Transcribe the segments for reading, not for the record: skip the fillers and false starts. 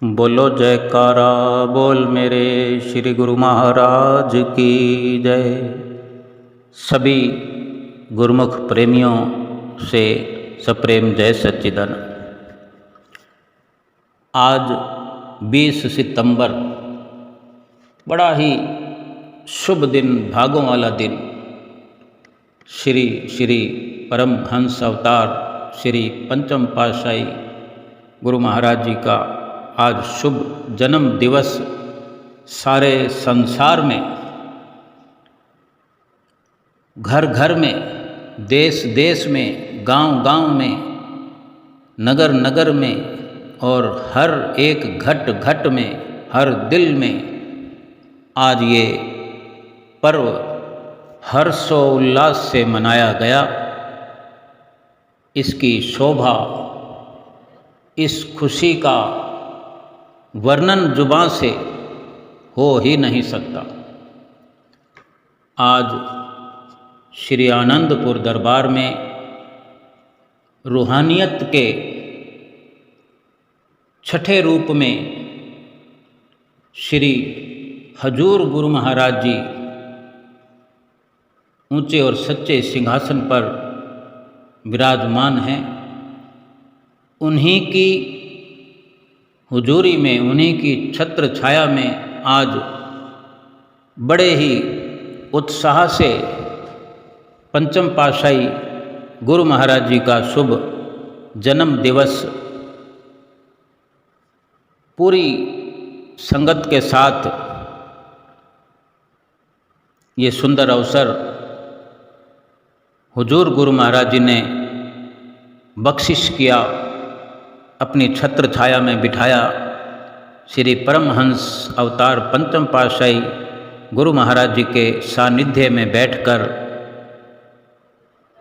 बोलो जयकारा बोल मेरे श्री गुरु महाराज की जय। सभी गुरुमुख प्रेमियों से सप्रेम जय सच्चिदानंद। आज 20 सितंबर बड़ा ही शुभ दिन, भागों वाला दिन। श्री श्री परमहंस अवतार श्री पंचम पातशाही गुरु महाराज जी का आज शुभ जन्म दिवस सारे संसार में, घर घर में, देश देश में, गांव गांव में, नगर नगर में और हर एक घट घट में, हर दिल में आज ये पर्व हर्षोल्लास से मनाया गया। इसकी शोभा, इस खुशी का वर्णन जुबान से हो ही नहीं सकता। आज श्री आनंदपुर दरबार में रूहानियत के छठे रूप में श्री हजूर गुरु महाराज जी ऊंचे और सच्चे सिंहासन पर विराजमान हैं। उन्हीं की हुजूरी में, उन्हीं की छत्र छाया में आज बड़े ही उत्साह से पंचम पातशाही गुरु महाराज जी का शुभ जन्म दिवस पूरी संगत के साथ ये सुंदर अवसर हुजूर गुरु महाराज जी ने बख्शिश किया, अपनी छत्र छाया में बिठाया। श्री परमहंस अवतार पंचम पातशाही गुरु महाराज जी के सानिध्य में बैठकर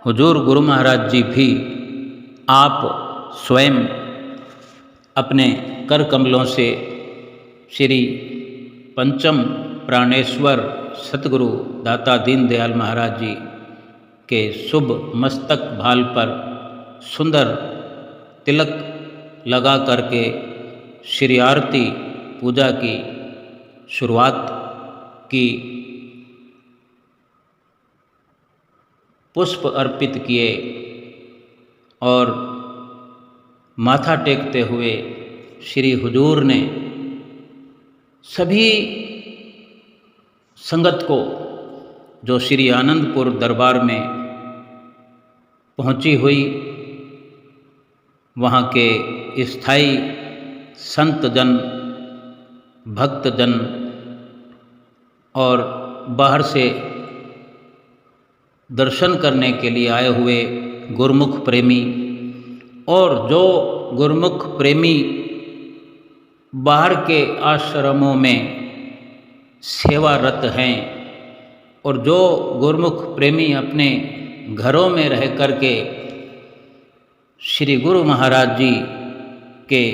हुजूर गुरु महाराज जी भी आप स्वयं अपने कर कमलों से श्री पंचम प्राणेश्वर सतगुरु दाता दीन दयाल महाराज जी के शुभ मस्तक भाल पर सुंदर तिलक लगा करके श्री आरती पूजा की शुरुआत की, पुष्प अर्पित किए और माथा टेकते हुए श्री हुजूर ने सभी संगत को जो श्री आनंदपुर दरबार में पहुंची हुई, वहाँ के स्थायी संत जन, भक्त जन और बाहर से दर्शन करने के लिए आए हुए गुरुमुख प्रेमी, और जो गुरुमुख प्रेमी बाहर के आश्रमों में सेवारत हैं और जो गुरुमुख प्रेमी अपने घरों में रह करके श्री गुरु महाराज जी के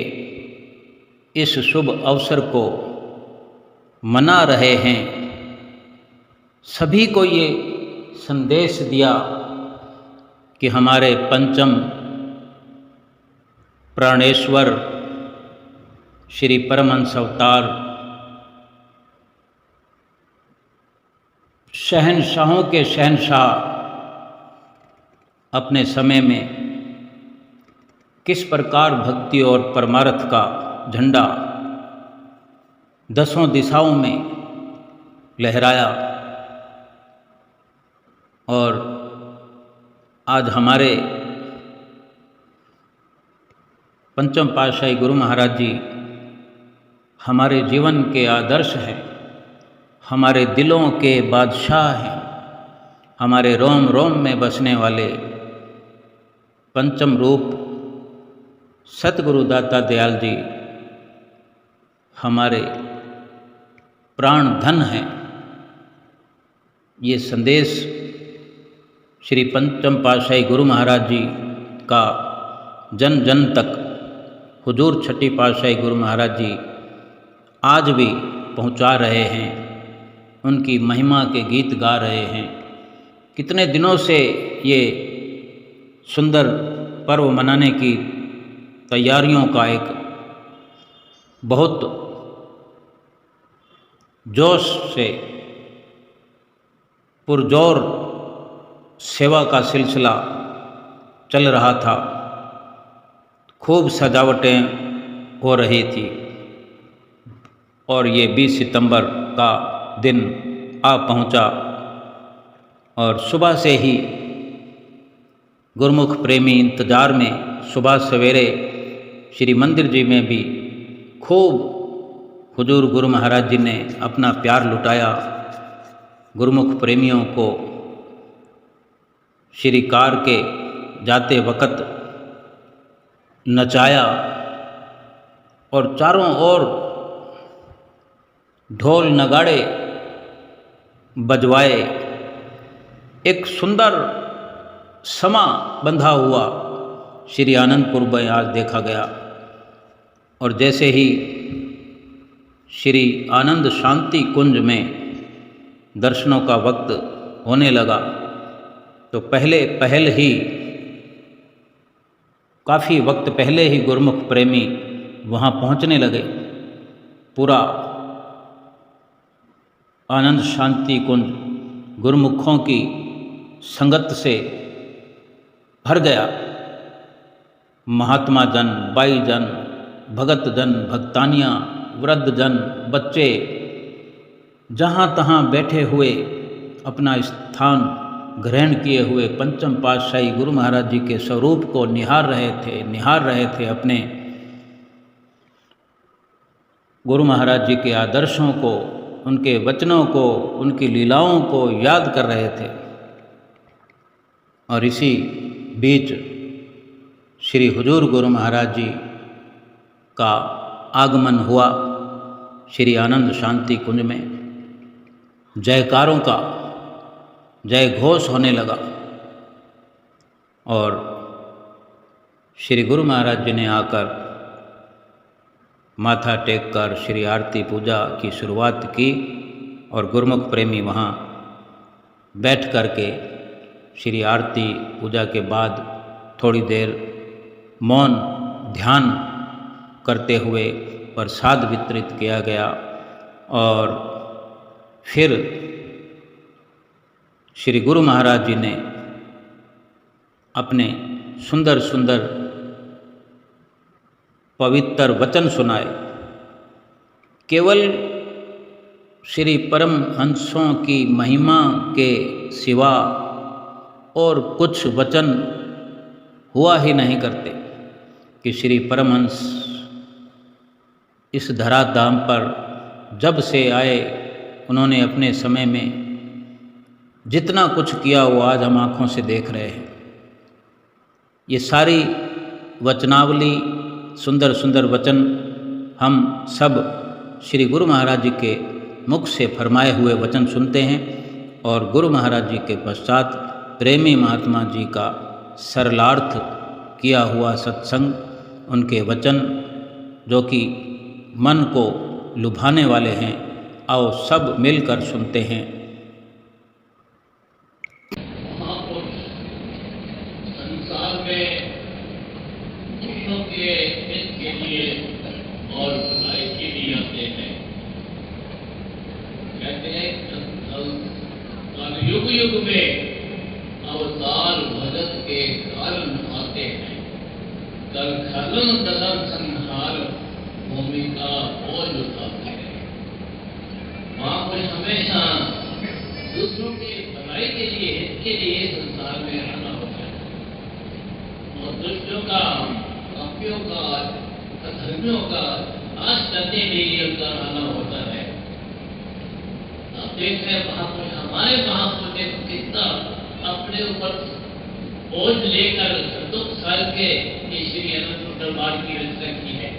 इस शुभ अवसर को मना रहे हैं, सभी को ये संदेश दिया कि हमारे पंचम प्राणेश्वर श्री परमहंस अवतार शहंशाहों के शहंशाह अपने समय में किस प्रकार भक्ति और परमार्थ का झंडा दसों दिशाओं में लहराया, और आज हमारे पंचम पातशाही गुरु महाराज जी हमारे जीवन के आदर्श हैं, हमारे दिलों के बादशाह हैं, हमारे रोम रोम में बसने वाले पंचम रूप सतगुरु दाता दयाल जी हमारे प्राण धन हैं। ये संदेश श्री पंचम पातशाही गुरु महाराज जी का जन जन तक हुजूर छठी पातशाही गुरु महाराज जी आज भी पहुंचा रहे हैं, उनकी महिमा के गीत गा रहे हैं। कितने दिनों से ये सुंदर पर्व मनाने की तैयारियों का एक बहुत जोश से पुरजोर सेवा का सिलसिला चल रहा था। खूब सजावटें हो रही थी और ये 20 सितंबर का दिन आ पहुंचा और सुबह से ही गुरुमुख प्रेमी इंतज़ार में सुबह सवेरे श्री मंदिर जी में भी खूब हुजूर गुरु महाराज जी ने अपना प्यार लुटाया। गुरुमुख प्रेमियों को श्री कार के जाते वक़्त नचाया और चारों ओर ढोल नगाड़े बजवाए। एक सुंदर समा बंधा हुआ श्री आनंदपुर में आज देखा गया और जैसे ही श्री आनंद शांति कुंज में दर्शनों का वक्त होने लगा तो पहल ही काफ़ी वक्त पहले ही गुरुमुख प्रेमी वहाँ पहुँचने लगे। पूरा आनंद शांति कुंज गुरुमुखों की संगत से भर गया। महात्मा जन, बाई जन, भगत जन, भक्तानियाँ, वृद्ध जन, बच्चे जहाँ तहाँ बैठे हुए अपना स्थान ग्रहण किए हुए पंचम पातशाही गुरु महाराज जी के स्वरूप को निहार रहे थे। अपने गुरु महाराज जी के आदर्शों को, उनके वचनों को, उनकी लीलाओं को याद कर रहे थे। और इसी बीच श्री हुजूर गुरु महाराज जी का आगमन हुआ श्री आनंद शांति कुंज में। जयकारों का जय घोष होने लगा और श्री गुरु महाराज जी ने आकर माथा टेक कर श्री आरती पूजा की शुरुआत की और गुरुमुख प्रेमी वहाँ बैठ कर के श्री आरती पूजा के बाद थोड़ी देर मौन ध्यान करते हुए प्रसाद वितरित किया गया और फिर श्री गुरु महाराज जी ने अपने सुंदर सुंदर पवित्र वचन सुनाए। केवल श्री परमहंसों की महिमा के सिवा और कुछ वचन हुआ ही नहीं करते कि श्री परमहंस इस धराधाम पर जब से आए उन्होंने अपने समय में जितना कुछ किया वो आज हम आँखों से देख रहे हैं। ये सारी वचनावली, सुंदर सुंदर वचन हम सब श्री गुरु महाराज जी के मुख से फरमाए हुए वचन सुनते हैं और गुरु महाराज जी के पश्चात प्रेमी महात्मा जी का सरलार्थ किया हुआ सत्संग, उनके वचन जो कि मन को लुभाने वाले हैं, आओ सब मिलकर सुनते हैं। संसार में दूसरों के हित के लिए और भलाई के लिए आते हैं। कहते हैं युग युग में अवतार भगत के कारण आते हैं। कल खलन दलन संहार भूमि का बोझ उठाते हैं। वहाँ पर हमेशा दूसरों की भलाई के लिए, हित के लिए संसार में आना होता है और दुष्टों का, पापियों का, अधर्मियों का नाश करने के लिए उनका आना होता है। आप देख रहे हैं महापुरुष, हमारे महापुरुष ने कितना अपने ऊपर बोझ लेकर दुख साल के श्री अनंत दरबार की रचना की है।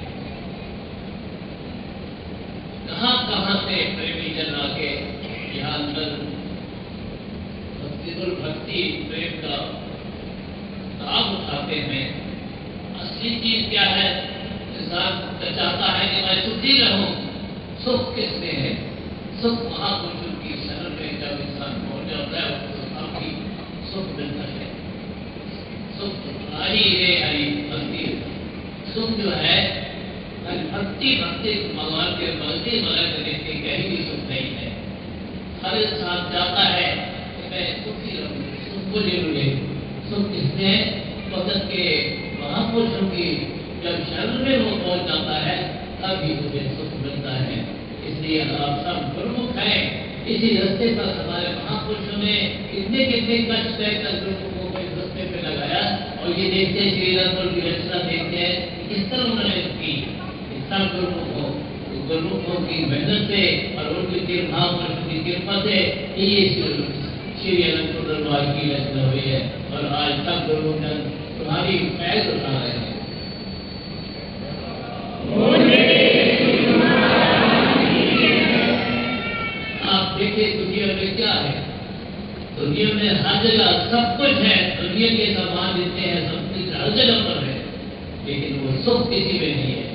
कहाँ कहाँ से प्रेमी जन आके यहाँ अंदर भक्ति प्रेम का लाभ उठाते हैं। असली चीज क्या है? इंसान चाहता है कि मैं सुखी रहूं। सुख किसमें है? सुख महापुरुषों की शरण में जब इंसान पहुंच जाता है उसको काफी सुख मिलता है। सुख हरी रे हरी भक्ति सुख जो है भक्ति भक्ति भगवान के भक्ति मगन करने के कहीं भी सुख नहीं है। हर साथ जाता है कि मैं सुखी रहूं, सुख को ले लूँ। सुख किसने भगत के महापुरुषों की जब शरण में वो पहुंच जाता है तभी मुझे सुख मिलता है। इसलिए आप सब गुरुमुख हैं। इसी रास्ते पर हमारे महापुरुषों ने कितने कितने कष्ट सहकर गुरुमुखों को इस रास्ते पे लगाया। और ये देखते हैं श्रीरामपुर की रचना देखते हैं किस तरह उन्होंने की। सब गुरुमुखों की मेहनत से और उनकी महापुरुषों की कृपा से ये श्री अनंतपुर दरबार की रचना हुई है। और आज सब गुरुमुख तुम्हारी फैज उठा रहे हैं। आप देखिए दुनिया में क्या है। दुनिया में हर जगह सब कुछ है, दुनिया के सामान देते हैं, सब कुछ हर जगह पर है, लेकिन वो सुख किसी में नहीं है।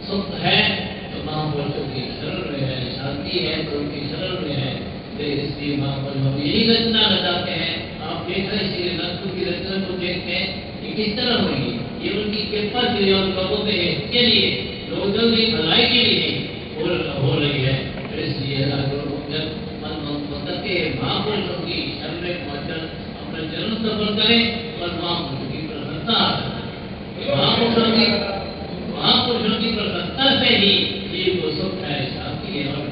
सुख है तो महापुरुषों की शरण में है, शांति है तो उनकी शरण में है। इसलिए महापुरुष हम यही रचना रचाते हैं। आप देख रहे श्री अनंतपुर की रचना को देखते हैं कि किस तरह हुई। ये उनकी कृपा से और लोगों के हित के लिए, लोगों की भलाई के लिए हो रही है। तो इसलिए के महापुरुषों की शरण में पहुंचकर अपना जन्म सफल करें और महापुरुषों की प्रसन्नता। महापुरुषों की प्रसन्नता से ही जीव को सुख है, शांति है। और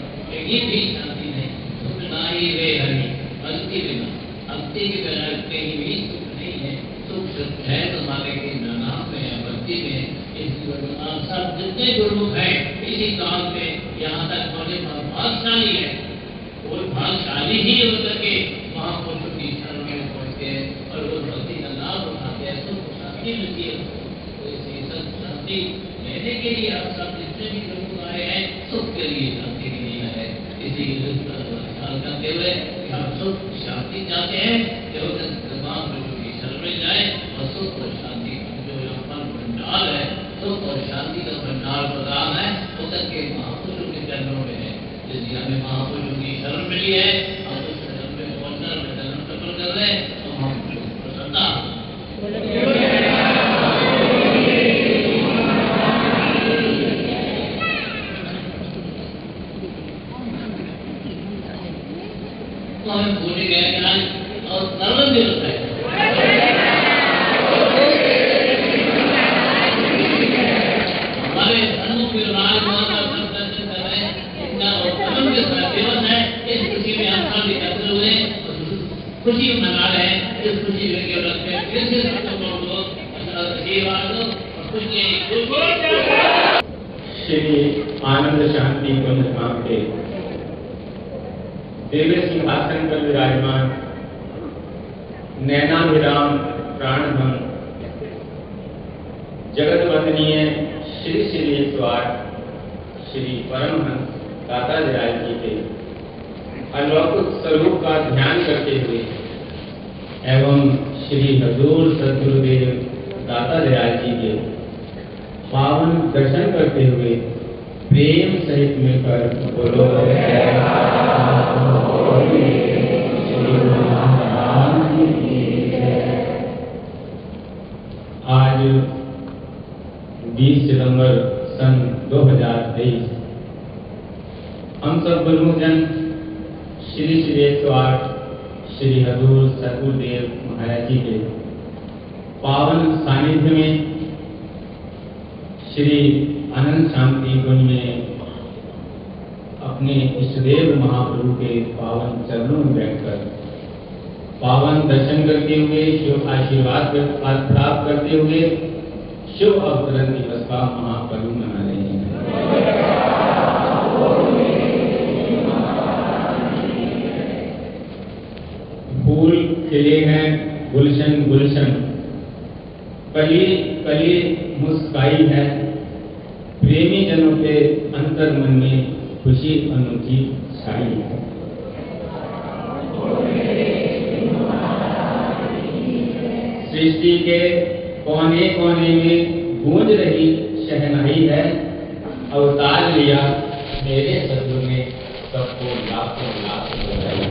ये भी शांति नहीं, सुख ना ही रे हरि भक्ति बिना, भक्ति के बिना कहीं भी सुख नहीं है। सुख है तुम्हारे के नाम में है, भक्ति में। इसलिए आप सब जितने गुरुमुख हैं इसी काल में यहाँ तक हमारे भागशाली है, वो भागशाली ही होकर के महापुरुषों की शरण में पहुँचते हैं और वो भक्ति का लाभ उठाते हैं, सुख शांति मिलती है। तो इसी सब शांति लेने के लिए आप सब जितने भी गुरुमुख आए हैं सुख के लिए, शांति के लिए है। इसी ख्याल करते हुए हम सुख शांति चाहते हैं कि महापुरुषों की शरण में जाए और सुख और शांति जो यहाँ पर भंडार है, सुख और शांति का भंडार प्रदान है, वो सबके महापुरुषों के चरणों में है। इसलिए हमें महापुरुषों की शरण मिली है और उस शरण में पहुंचकर हमें जन्म सफल कर रहे हैं तो महापुरुषों की प्रसन्नता। तो हमें भूल गए ज्ञान और सर्वन दिवस है। हमारे धर्म के राजमान का दर्शन कर रहे हैं, इनका धर्म के दिवस है। इस खुशी में हम सब एकत्र हुए, खुशी मना रहे हैं। इस खुशी में केवल फिर से सबको आशीर्वाद दो और खुशी। श्री आनंद शांति कुंज धाम के दिव्य सिंहासन पर विराजमान नैनाभिराम प्राणधन जगत वंदनीय श्री श्री स्वार श्री परमहंस दाता दयाल जी के अलौकिक स्वरूप का ध्यान करते हुए एवं श्री हजूर सद्गुरुदेव दाता दयाल जी के पावन दर्शन करते हुए प्रेम सहित मिलकर बोलो आज 20 सितंबर सन 2023 हम सब गुरुजन श्री श्री 108 श्री हजूर सद्गुरुदेव महाराज जी के पावन सानिध्य में श्री आनंद शांति कुंज में अपने इष्टदेव महाप्रभु के पावन चरणों में बैठकर पावन दर्शन करते हुए शुभ आशीर्वाद प्राप्त करते हुए शुभ अवतरण दिवस का महापर्व मना रहे हैं। फूल खिले हैं गुलशन गुलशन, कली कली मुस्काई है, प्रेमी जनों के अंतर मन में खुशी अनूठी छाई है। सृष्टि के कोने कोने में गूंज रही शहनाई है, अवतार लिया मेरे सद्गुरु ने सबको लाखों लाख बधाई।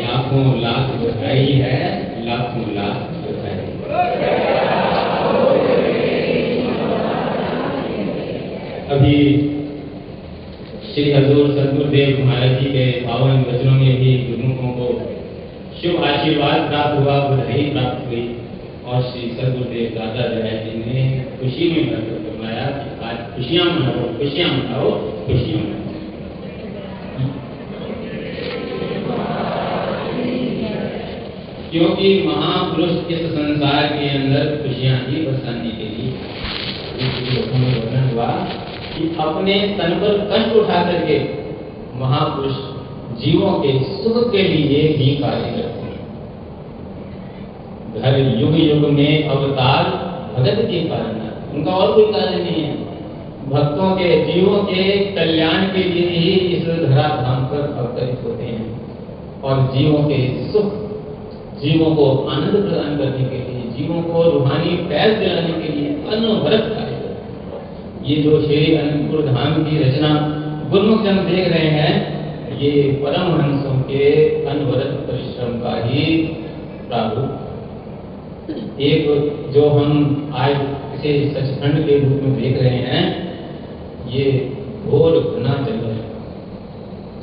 लाखों लाख बधाई श्री हजूर सदगुरुदेव महाराज जी के पावन वचनों में भी गुरुमुखों को शुभ आशीर्वाद प्राप्त हुआ, बधाई प्राप्त हुई और श्री सदगुरुदेव दादा जय जी ने खुशी में भरकर फरमाया कि आज खुशियां मनाओ, खुशियां मनाओ, खुशियां मनाओ। क्योंकि महापुरुष इस संसार के अंदर खुशियां ही बरसाने के लिए वर्णन हुआ कि अपने तन पर कष्ट उठा करके महापुरुष जीवों के सुख के लिए ही कार्य करते हैं। हर युग युग में अवतार भगत के कारण, उनका और कोई कार्य नहीं है। भक्तों के जीवों के कल्याण के लिए ही इस धरा धाम पर अवतरित होते हैं और जीवों के सुख, जीवों को आनंद प्रदान करने के लिए, जीवों को रूहानी फैज दिलाने के लिए अनवरत कार्य करते हैं। ये जो श्री अनंतपुर धाम की रचना गुरुमुख जन देख रहे हैं, ये परमहंसों के अनवरत परिश्रम का ही प्रारूप। एक जो हम आज इसे सचखंड के रूप में देख रहे हैं, ये घोर घना जंगल है,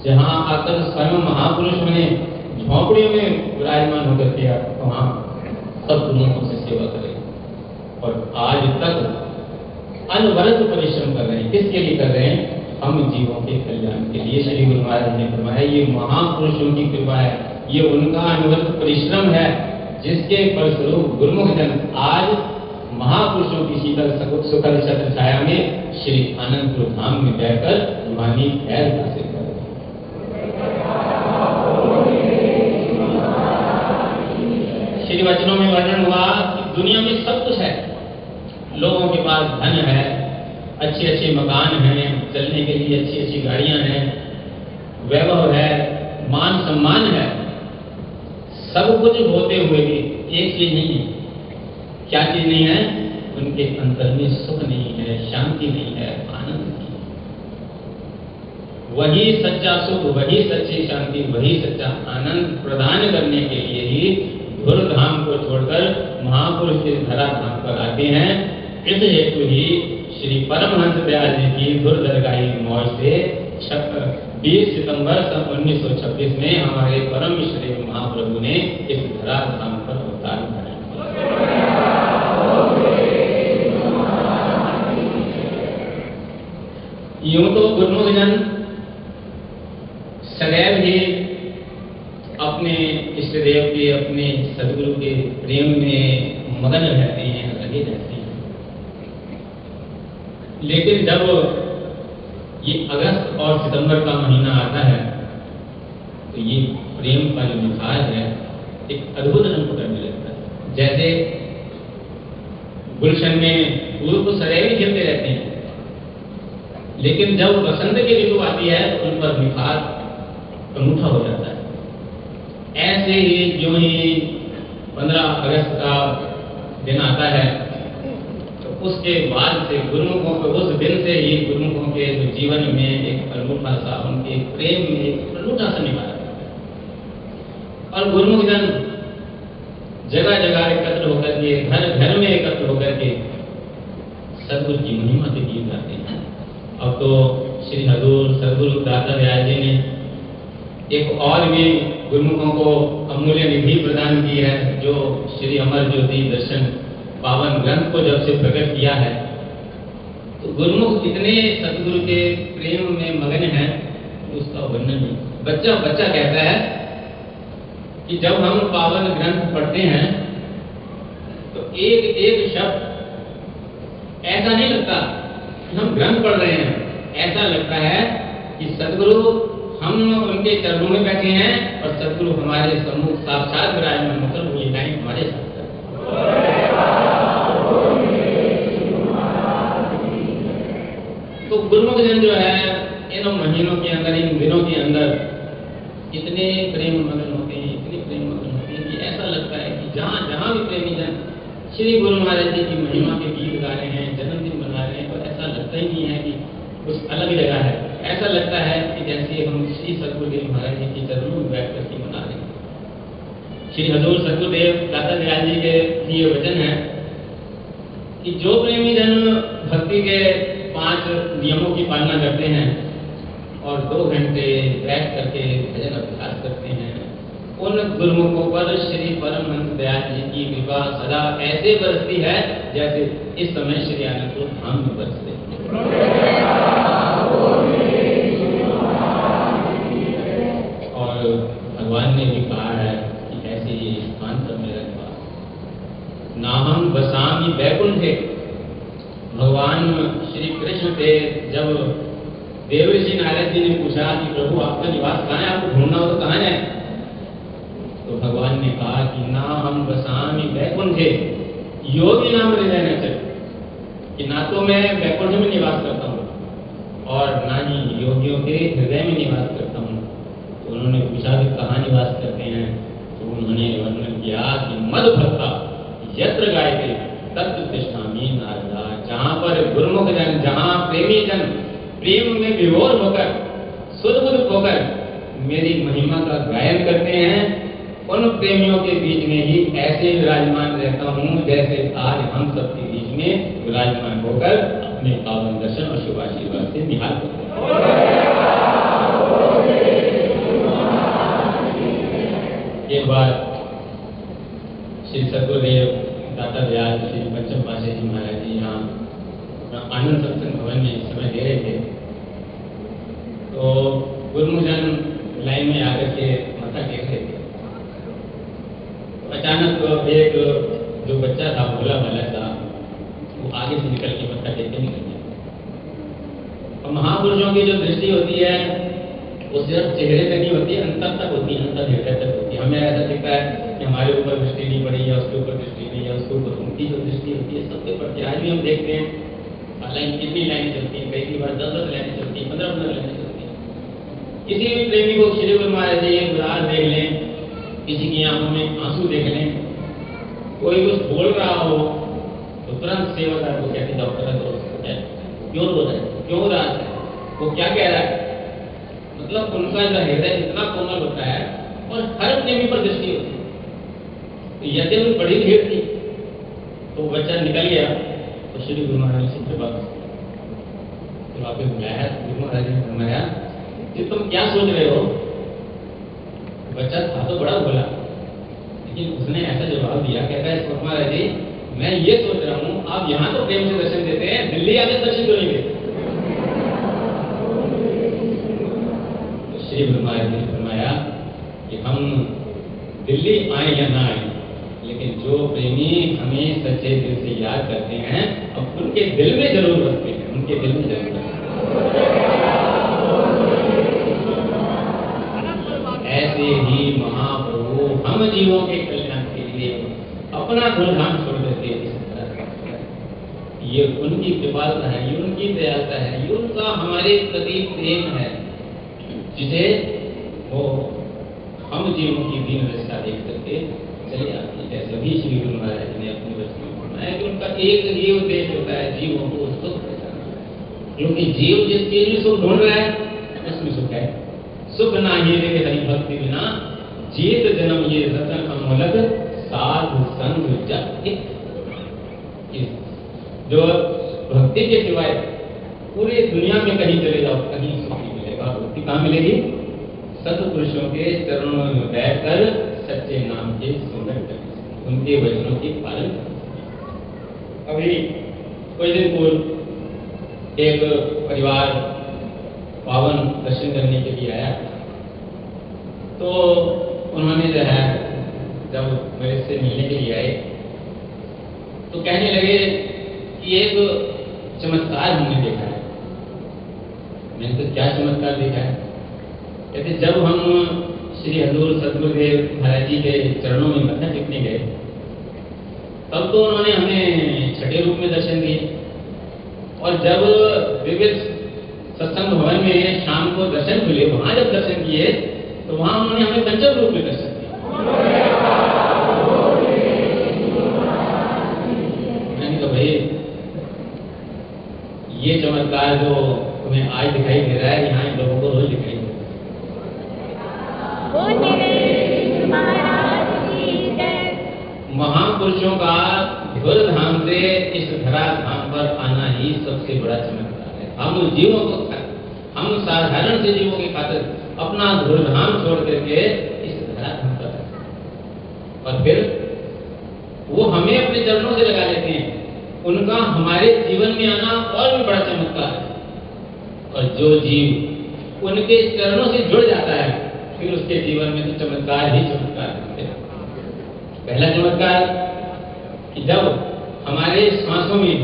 जहाँ आकर स्वयं महापुरुष ने झोंपड़ियों में विराजमान होकर के वहाँ सब गुरुओं से सेवा करें और आज तक अनवरत परिश्रम कर रहे हैं। किसके लिए कर रहे हैं? हम जीवों के कल्याण के लिए। श्री गुरु महाराज ने फरमाया ये महापुरुषों की कृपा है, ये उनका अनवरत परिश्रम है, जिसके फलस्वरूप गुरुमुख जन आज महापुरुषों की शीतल सुखद छत्र छाया में श्री आनंदपुर धाम में बैठकर रूहानी फैज हासिल कर रहे हैं। श्री वचनों में वर्णन हुआ कि दुनिया में सब कुछ है, लोगों के पास धन है, अच्छे अच्छे मकान हैं, चलने के लिए अच्छी अच्छी गाड़ियां हैं, वैभव है, मान सम्मान है, सब कुछ होते हुए भी एक चीज नहीं है। क्या चीज नहीं है? उनके अंतर में सुख नहीं है, शांति नहीं है, आनंद नहीं है। वही सच्चा सुख, वही सच्ची शांति, वही सच्चा आनंद प्रदान करने के लिए ही धुर धाम को छोड़कर महापुरुष इस धरा धाम पर आते हैं। इस हेतु ही श्री परमहंस दयाल जी की धुर दरगाही मौज से 20 सितंबर सन 1926 में हमारे परम श्री महाप्रभु ने इस धरा धाम पर अवतार कराया। यूं तो गुरुमुख जन सदैव ही अपने इष्ट देव के, अपने सदगुरु के प्रेम में मगन रहते हैं, लगे रहते हैं। लेकिन जब ये अगस्त और सितंबर का महीना आता है तो ये प्रेम का जो निखार है एक अद्भुत रंग पकड़ने लगता है। जैसे गुलशन में फूल तो सदैव खिलते रहते हैं, लेकिन जब बसंत की ऋतु आती है तो उन पर निखार अनूठा हो जाता है। ऐसे ही जो ही 15 अगस्त का दिन आता है तो उसके बाद से गुरुमुखों को, उस दिन से ही गुरुमुखों के जीवन में एक अनूठा सा, उनके प्रेम में एक अनूठा सा निखार आता है। और गुरुमुख जन जगह जगह एकत्र होकर के, घर घर में एकत्र होकर के सदगुरु की महिमा के गीत गाते हैं। अब तो श्री हजूर सदगुरु दाता दयाल जी ने एक और भी गुरुमुखों को अमूल्य निधि प्रदान की है, जो श्री अमर ज्योति दर्शन पावन ग्रंथ को जब से प्रकट किया है तो गुरुमुख इतने सदगुरु के प्रेम में मगन है, उसका वर्णन नहीं। बच्चा बच्चा कहता है कि जब हम पावन ग्रंथ पढ़ते हैं तो एक एक शब्द ऐसा नहीं लगता कि हम ग्रंथ पढ़ रहे हैं, ऐसा लगता है कि सदगुरु हम उनके चरणों में बैठे हैं और सदगुरु हमारे सम्मुख साक्षात विराजमान होकर वो लीलाएं हमारे साथ करते हैं। तो गुरुमुख जन जो है इन महीनों के अंदर, इन दिनों के अंदर इतने प्रेम मगन होते हैं, इतने प्रेम मगन होते हैं कि ऐसा लगता है कि जहाँ जहाँ भी प्रेमी जन श्री गुरु महाराज जी की महिमा के गीत गा रहे हैं, जन्मदिन मना रहे हैं, तो ऐसा लगता ही नहीं है कि कुछ अलग जगह है। ऐसा लगता है कि जैसे हम श्री सदगुरुदेव महाराज जी के चरणों में बैठ करके मना रहे हैं। श्री हजूर सदगुरुदेव दाता दयाल जी के ये वचन है कि जो प्रेमी जन भक्ति के 5 नियमों की पालना करते हैं और 2 घंटे बैठ करके भजन अभ्यास करते हैं, उन गुरुमुखों पर श्री परमहंस दयाल जी की कृपा सदा ऐसे बरसती है जैसे इस समय श्री आनंदपुर धाम में बरसते हैं। और भगवान ने भी कहा है कि ऐसे ये स्थान पर मेरा निवास, नाहम बसामि वैकुंठे। भगवान श्री कृष्ण से जब देवर्षि नारद जी ने पूछा कि प्रभु आपका निवास कहाँ है, आपको ढूंढना हो तो कहाँ जाए, तो भगवान ने कहा कि ना हम बसामि वैकुंठे योगी नाम हृदय न चल, कि ना तो मैं वैकुंठ में निवास करता हूँ और ना ही योगियों के हृदय में निवास करता हूँ। तो उन्होंने पूछा कि कहाँ निवास करते हैं, तो उन्होंने वर्णन किया कि मद भक्ता यत्र गायते तत्र तिष्ठामि नारदा। जहाँ पर गुरुमुख जन, जहाँ प्रेमी जन प्रेम में विभोर होकर सुध होकर मेरी महिमा का गायन करते हैं, उन प्रेमियों के बीच में ही ऐसे विराजमान रहता हूँ जैसे आज हम सबके बीच में विराजमान होकर अपने पावन दर्शन और शुभ आशीर्वाद से निहाल करते हैं। एक बार श्री सद्गुरुदेव दाता दयाल श्री पंचम पातशाही जी महाराज जी यहाँ आनंद सत्संग भवन में इस समय दे रहे थे, तो गुरुमुखजन लाइन में आकर के माथा टेक रहे थे। अचानक एक जो बच्चा था भोला भाला था, वो आगे से निकल के मत्था टेकने निकल गया। और महापुरुषों की जो दृष्टि होती है वो सिर्फ चेहरे तक नहीं होती, अंतर तक होती है, अंतर हृदय तक होती है। हमें ऐसा दिखता है कि हमारे ऊपर दृष्टि नहीं पड़ी है, उसके ऊपर दृष्टि नहीं है, उसके ऊपर उनकी जो दृष्टि होती है सबके पड़ती है। आज भी हम देखते हैं हालांकि कितनी लाइनें चलती हैं, कई बार 10-10 लाइनें चलती हैं, 15-15 लाइनें चलती हैं। किसी भी प्रेमी को श्री गुरु महाराज जी एक उदाहरण देख लें, किसी की आंखों में आंसू देख लें, कोई कुछ बोल रहा हो तो तुरंत सेवादार को कहते डॉक्टर क्यों रो रहा है, क्यों उदास है, वो क्या कह रहा है। मतलब उनका जो हृदय इतना कोमल होता है और हर प्रेमी पर दृष्टि होती है। तो यदि उन बड़ी भीड़ थी तो बच्चा निकल गया, तो श्री गुरु महाराज से कृपा तो वापस बुलाया। गुरु महाराज ने फरमाया कि तुम क्या सोच रहे हो। बच्चा था तो बड़ा बोला, लेकिन उसने ऐसा जवाब दिया, कहता है महाराज जी मैं ये सोच रहा हूँ आप यहाँ तो प्रेम से दर्शन देते हैं, दिल्ली आके दर्शन क्यों नहीं देते। तो श्री गुरु महाराज ने फरमाया कि हम दिल्ली आए या ना आए, लेकिन जो प्रेमी हमें सच्चे दिल से याद करते हैं अब उनके दिल में जरूर बसते हैं, उनके दिल में जरूर बसते हैं। ऐसे ही महाप्रभु हम जीवों के कल्याण के लिए अपना धूमधाम छोड़ देते हैं। ये उनकी कृपालता है, ये उनकी दयालता है, ये उनका हमारे प्रति प्रेम है, जिसे वो हम जीवों की दीन दशा देख करके चले आते हैं। जैसे भी श्री गुरु महाराज ने अपने वचन में फरमाया कि उनका एक ही उद्देश्य होता है जीवों को सुख पहुंचाना, क्योंकि जीव जिस चीज में सुख ढूंढ रहा है उसमें सुख है। सुख ना ही रे हरि भक्ति बिना, जीत जन्म ये रतन अमोलक, साधु संग जप एक। जो भक्ति के सिवाय पूरी दुनिया में कहीं चले जाओ कहीं सुख नहीं मिलेगा। भक्ति कहाँ मिलेगी? सत्पुरुषों के चरणों में बैठकर सच्चे नाम के सुमिरन करने, उनके वचनों के पालन करने। अभी कुछ दिन पूर्व एक परिवार पावन दर्शन करने के लिए आया, तो उन्होंने जो है जब मेरे से मिलने के लिए आए तो कहने लगे कि एक चमत्कार हमने देखा है। मैंने तो क्या चमत्कार देखा है? कहते जब हम श्री हजूर सद्गुरुदेव महाराज जी के चरणों में मत्था टेकने गए तब तो उन्होंने हमें छठे रूप में दर्शन दिए, और जब विविध सत्संग भवन में शाम को दर्शन मिले वहां जब दर्शन किए तो वहां उन्होंने हमें पंचम रूप में दर्शन दिया। मैंने कहा भाई ये चमत्कार जो तुम्हें आज दिखाई दे रहा है यहाँ इन लोगों को रोज दिखाई दे महापुरुषों का धुर धाम से इस धरा धाम पर आना ही सबसे बड़ा चमत्कार है। हम जीवों को हम हम साधारण से जीवों की खातिर अपना धूमधाम छोड़ करके इस धराधाम पर आए। और फिर वो हमें अपने चरणों से लगा लेते हैं। उनका हमारे जीवन में आना और भी बड़ा चमत्कार है। और जो जीव उनके चरणों से जुड़ जाता है, फिर उसके जीवन में तो चमत्कार ही चमत्कार होते हैं। पहला चमत्कार कि जब हमारे सांसों में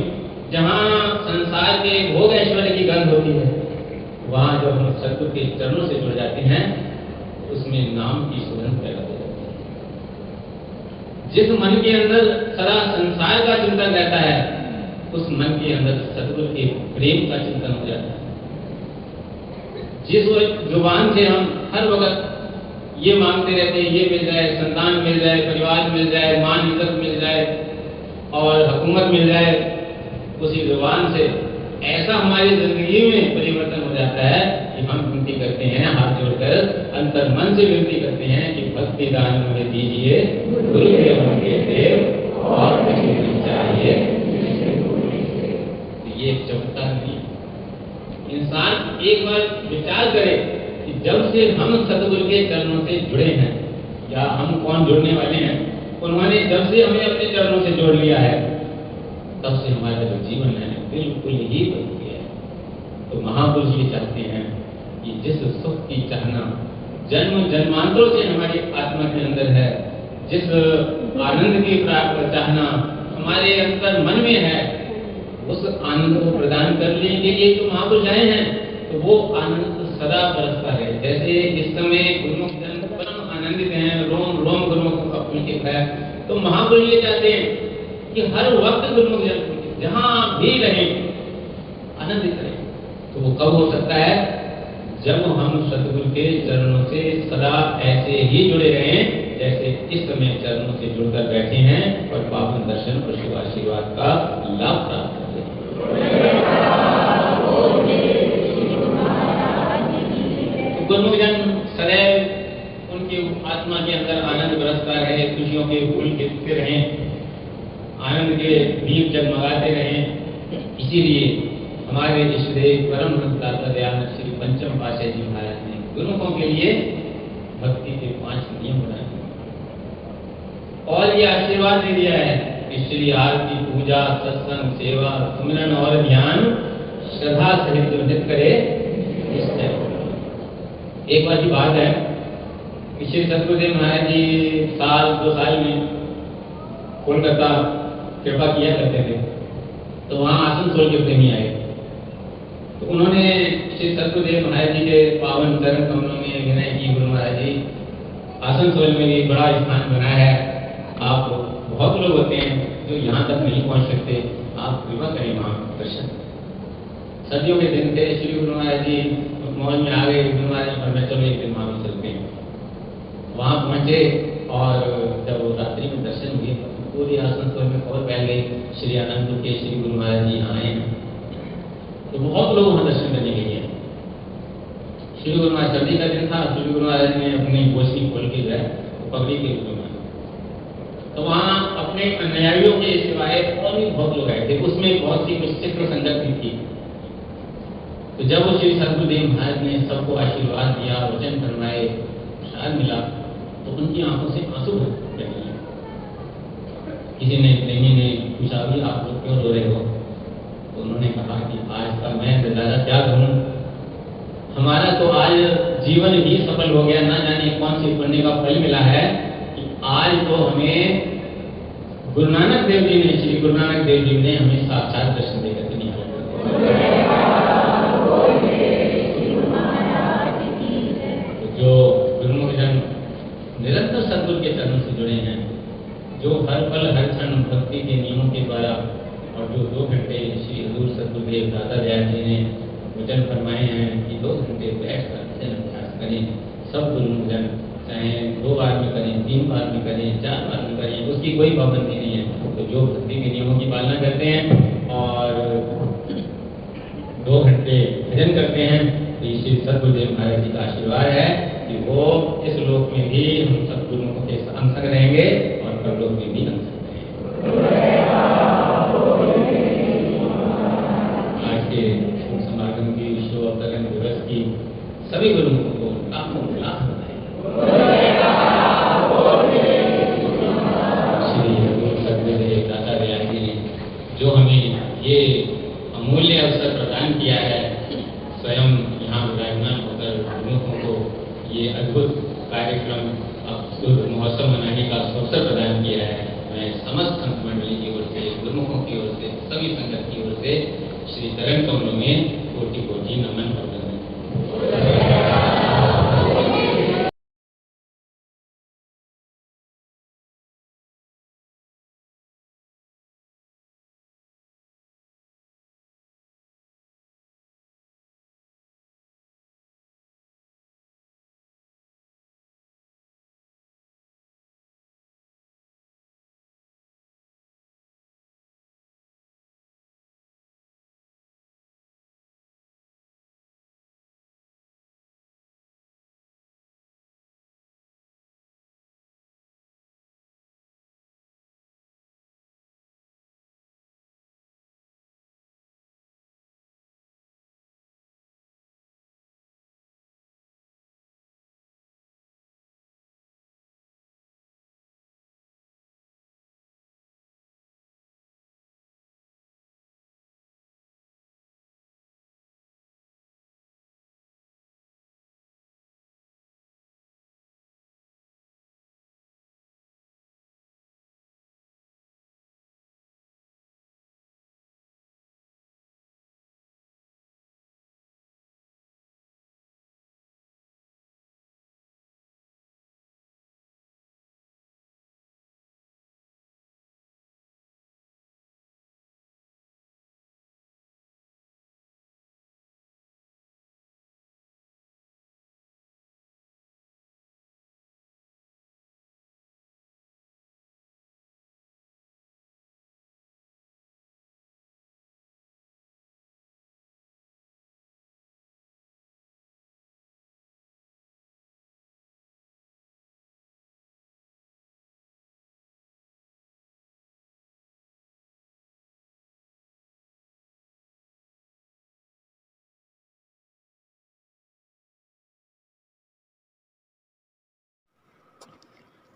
जहाँ संसार के भोग ऐश्वर्य की गंध होती है, वहाँ जब हम सतगुरु के चरणों से जुड़ जाते हैं, उसमें नाम की सुगंध पैदा हो जाती है। जिस मन के अंदर सदा संसार का चिंतन रहता है, उस मन के अंदर सतगुरु के प्रेम का चिंतन हो जाता है। जिस जुबान से हम हर वक्त ये मांगते रहते हैं, ये मिल जाए, संतान मिल जाए, परिवार मिल जाए, मान इज्जत मिल जाए और हुकूमत मिल जाए, उसी जुबान से ऐसा हमारी जिंदगी में परिवर्तन हो जाता है कि हम विनती करते हैं, हाथ जोड़कर अंतर मन से विनती करते हैं कि भक्ति दान मुझे दीजिए, गुरुदेव के देव, और कुछ नहीं चाहिए। ये एक चमत्कार नहीं। इंसान एक बार विचार करे कि जब से हम सतगुरु के चरणों से जुड़े हैं, या हम कौन जुड़ने वाले हैं, उन्होंने जब से हमें अपने चरणों से जोड़ लिया है, तब से हमारा जो जीवन है बिल्कुल ही बदल गया है। तो महापुरुष ये चाहते हैं कि जिस सुख की चाहना जन्म जन्मांतरों से हमारी आत्मा के अंदर है, जिस आनंद की प्राप्त चाहना हमारे अंतर मन में है, उस आनंद को प्रदान करने के लिए जो महापुरुष आए हैं, तो वो आनंद सदा बरसता रहे। जैसे इस समय गुरुमुख जन परम आनंदित हैं, रोम रोम गुरुमुख का पुलकित है, तो महापुरुष ये चाहते हैं कि हर वक्त गुरुमुख जन जहाँ भी रहे आनंदित रहे। तो वो कब हो सकता है? जब हम सतगुरु के चरणों से सदा ऐसे ही जुड़े रहें जैसे इस समय चरणों से जुड़कर बैठे हैं और पावन दर्शन और शुभ आशीर्वाद का लाभ प्राप्त करें। गुरुमुख जन सदैव उनकी आत्मा के अंदर आनंद बरसता रहे, खुशियों के फूल खिलते रहें, आनंद के दीप जगमगाते रहें। इसीलिए हमारे इष्टदेव परम हंस दाता दयानंद श्री पंचम पातशाही जी महाराज ने गुरुमुखों के लिए भक्ति के 5 नियम बनाए और ये आशीर्वाद दे दिया है कि श्री आरती, पूजा, सत्संग, सेवा, सुमिरन और ध्यान श्रद्धा सहित जो नित्य करे निश्चय। एक बार की बात है कि श्री सतगुरुदेव महाराज जी साल 2 साल में कोलकाता कृपा किया करते थे, तो वहाँ आसनसोल के प्रेमी आए। तो उन्होंने श्री सतगुरुदेव महाराज जी के पावन चरण कमलों में विनय की, गुरु महाराज जी आसनसोल में भी बड़ा स्थान बनाया है, आप बहुत लोग होते हैं जो यहाँ तक नहीं पहुँच सकते, आप कृपा करें वहाँ दर्शन। सर्दियों के दिन थे, श्री गुरु महाराज जी मॉल में आ गए, गुरु महाराज जी पर चलो एक दिन वहाँ भी चलते हैं। वहाँ पहुँचे और जब रात्रि में दर्शन हुए, पूरी आसनसोल में खबर फैल गई श्री आनंदपुर के श्री गुरु महाराज जी यहाँ आए हैं। तो बहुत लोग वहाँ दर्शन करने गए हैं। श्री गुरु महाराज सर्दी का दिन था, श्री गुरु महाराज ने अपनी गोष्ठी खोल के जो है पगड़ी के रूप में, तो वहाँ अपने अनुयायियों के सिवाय और भी बहुत लोग आए थे। उसमें बहुत सी कुछ चित्र संगत भी थी। तो जब वो श्री सतगुरुदेव महाराज ने सबको आशीर्वाद दिया, वचन फरमाए, प्रसाद मिला, तो उनकी आंखों से आंसू बह गए। किसी ने प्रेमी ने पूछा भी आप लोग क्यों रो रहे हो? तो उन्होंने कहा कि आज का मैं ज़्यादा क्या करूं, हमारा तो आज जीवन ही सफल हो गया, ना जाने कौन सी पुण्य का फल मिला है कि आज तो हमें गुरु नानक देव जी ने, श्री गुरु नानक देव जी ने हमें साक्षात दर्शन देकर के निकाला। जो गुरुमुख जन निरंतर सतगुरु के चरणों से जुड़े हैं, जो हर पल हर क्षण भक्ति के नियमों के द्वारा और जो 2 घंटे श्री हजूर सतगुरुदेव दाता दयाल जी ने वचन फरमाए हैं कि 2 घंटे बैठकर भजन अभ्यास करें, सब गुरुमुख जन चाहे 2 बार में करें, 3 बार में करें, 4 बार में करें, उसकी कोई पाबंदी नहीं है। तो जो भक्ति के नियमों की पालना करते हैं और 2 घंटे भजन करते हैं, तो श्री सतगुरुदेव महाराज जी का आशीर्वाद है कि वो इस लोक में भी हम सब गुरुमुखों के अंग संग रहेंगे और परलोक में भी अंग संग रहेंगे। आज के समागम की विश्व अवतरण दिवस की सभी गुरुमुखों को उनका लाभ बताएं। श्री गुरु सदगुरुदेव दाता दयाल जी ने जो हमें ये अमूल्य अवसर प्रदान किया है, स्वयं यहाँ विराजमान होकर गुरुमुखों को ये अद्भुत कार्यक्रम महोत्सव मनाने का अवसर प्रदान किया है, मैं समस्त संत मंडली की ओर से, गुरुमुखों की ओर से, सभी संगत की ओर से श्री तरंग कमलों में कोटि कोटि नमन करता हूँ।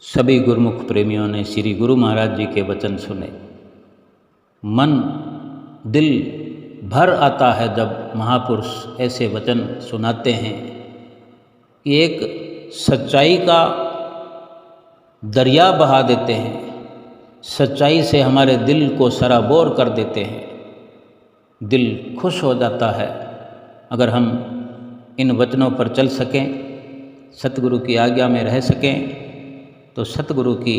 सभी गुरुमुख प्रेमियों ने श्री गुरु महाराज जी के वचन सुने। मन दिल भर आता है जब महापुरुष ऐसे वचन सुनाते हैं कि एक सच्चाई का दरिया बहा देते हैं, सच्चाई से हमारे दिल को सराबोर कर देते हैं। दिल खुश हो जाता है अगर हम इन वचनों पर चल सकें, सतगुरु की आज्ञा में रह सकें, तो सतगुरु की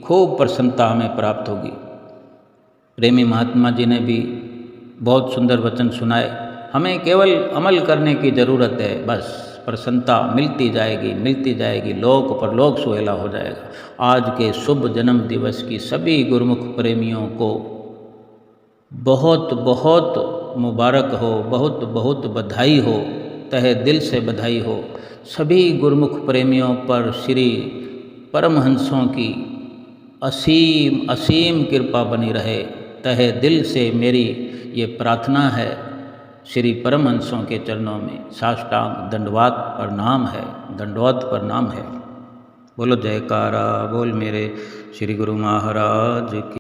खूब प्रसन्नता हमें प्राप्त होगी। प्रेमी महात्मा जी ने भी बहुत सुंदर वचन सुनाए। हमें केवल अमल करने की ज़रूरत है, बस प्रसन्नता मिलती जाएगी, लोक परलोक सुहेला हो जाएगा। आज के शुभ जन्म दिवस की सभी गुरुमुख प्रेमियों को बहुत बहुत मुबारक हो, बहुत बहुत बधाई हो, तहे दिल से बधाई हो। सभी गुरुमुख प्रेमियों पर श्री परमहंसों की असीम असीम कृपा बनी रहे। तहे दिल से मेरी ये प्रार्थना है। श्री परमहंसों के चरणों में साष्टांग दंडवत प्रणाम है। बोलो जयकारा बोल मेरे श्री गुरु महाराज की।